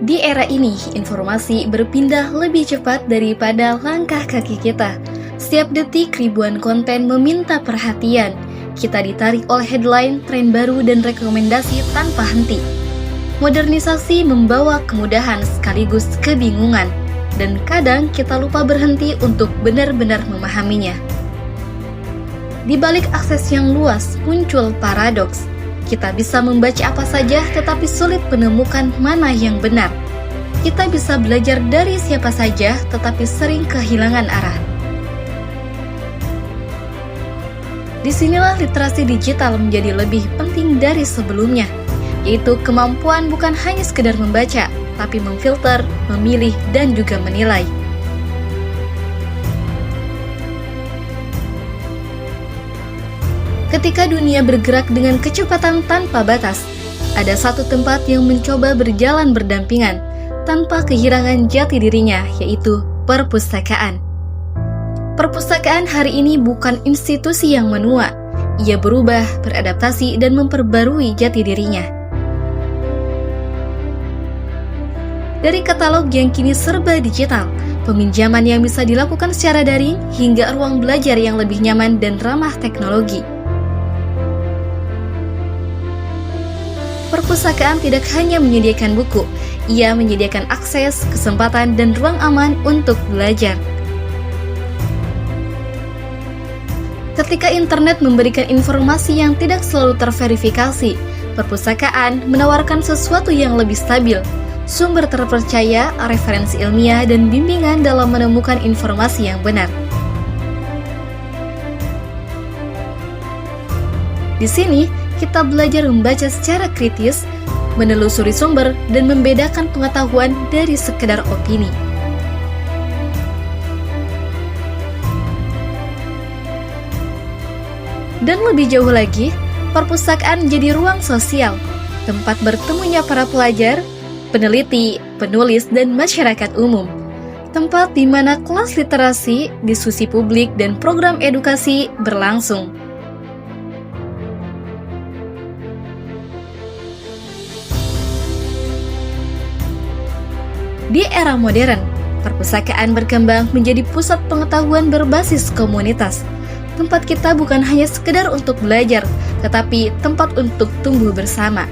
Di era ini, informasi berpindah lebih cepat daripada langkah kaki kita. Setiap detik ribuan konten meminta perhatian. Kita ditarik oleh headline, tren baru, dan rekomendasi tanpa henti. Modernisasi membawa kemudahan sekaligus kebingungan, dan kadang kita lupa berhenti untuk benar-benar memahaminya. Di balik akses yang luas muncul paradoks. Kita bisa membaca apa saja tetapi sulit menemukan mana yang benar. Kita bisa belajar dari siapa saja tetapi sering kehilangan arah. Disinilah literasi digital menjadi lebih penting dari sebelumnya, yaitu kemampuan bukan hanya sekedar membaca, tapi memfilter, memilih, dan juga menilai. Ketika dunia bergerak dengan kecepatan tanpa batas, ada satu tempat yang mencoba berjalan berdampingan, tanpa kehilangan jati dirinya, yaitu perpustakaan. Perpustakaan hari ini bukan institusi yang menua. Ia berubah, beradaptasi, dan memperbarui jati dirinya. Dari katalog yang kini serba digital, peminjaman yang bisa dilakukan secara daring, hingga ruang belajar yang lebih nyaman dan ramah teknologi. Perpustakaan tidak hanya menyediakan buku, ia menyediakan akses, kesempatan, dan ruang aman untuk belajar. Ketika internet memberikan informasi yang tidak selalu terverifikasi, perpustakaan menawarkan sesuatu yang lebih stabil, sumber terpercaya, referensi ilmiah, dan bimbingan dalam menemukan informasi yang benar. Di sini, kita belajar membaca secara kritis, menelusuri sumber, dan membedakan pengetahuan dari sekedar opini. Dan lebih jauh lagi, perpustakaan menjadi ruang sosial, tempat bertemunya para pelajar, peneliti, penulis, dan masyarakat umum. Tempat di mana kelas literasi, diskusi publik, dan program edukasi berlangsung. Di era modern, perpustakaan berkembang menjadi pusat pengetahuan berbasis komunitas. Tempat kita bukan hanya sekedar untuk belajar, tetapi tempat untuk tumbuh bersama.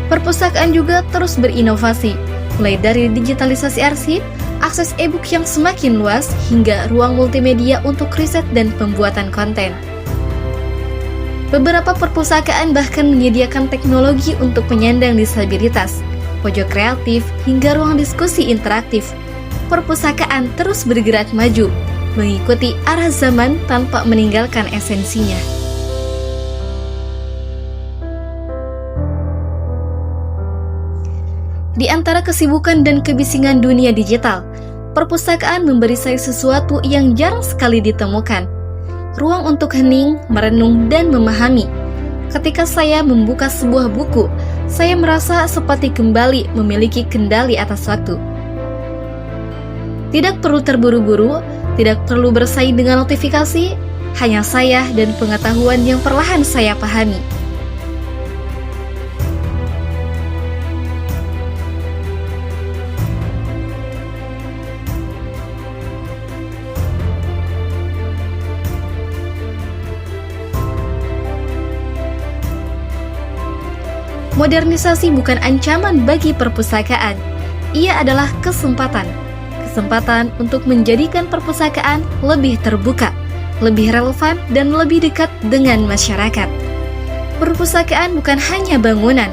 Perpustakaan juga terus berinovasi, mulai dari digitalisasi arsip, akses e-book yang semakin luas, hingga ruang multimedia untuk riset dan pembuatan konten. Beberapa perpustakaan bahkan menyediakan teknologi untuk penyandang disabilitas, pojok kreatif, hingga ruang diskusi interaktif. Perpustakaan terus bergerak maju, mengikuti arah zaman tanpa meninggalkan esensinya. Di antara kesibukan dan kebisingan dunia digital, perpustakaan memberi saya sesuatu yang jarang sekali ditemukan. Ruang untuk hening, merenung, dan memahami. Ketika saya membuka sebuah buku, saya merasa seperti kembali memiliki kendali atas waktu. Tidak perlu terburu-buru, tidak perlu bersaing dengan notifikasi, hanya saya dan pengetahuan yang perlahan saya pahami. Modernisasi bukan ancaman bagi perpustakaan, ia adalah kesempatan. Kesempatan untuk menjadikan perpustakaan lebih terbuka, lebih relevan, dan lebih dekat dengan masyarakat. Perpustakaan bukan hanya bangunan,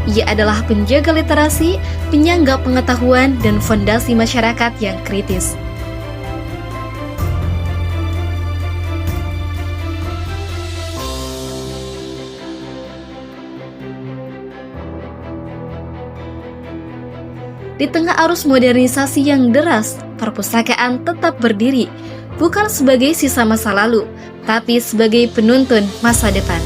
ia adalah penjaga literasi, penyangga pengetahuan, dan fondasi masyarakat yang kritis. Di tengah arus modernisasi yang deras, perpustakaan tetap berdiri, bukan sebagai sisa masa lalu, tapi sebagai penuntun masa depan.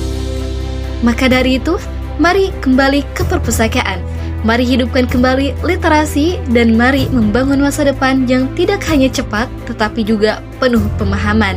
Maka dari itu, mari kembali ke perpustakaan, mari hidupkan kembali literasi, dan mari membangun masa depan yang tidak hanya cepat, tetapi juga penuh pemahaman.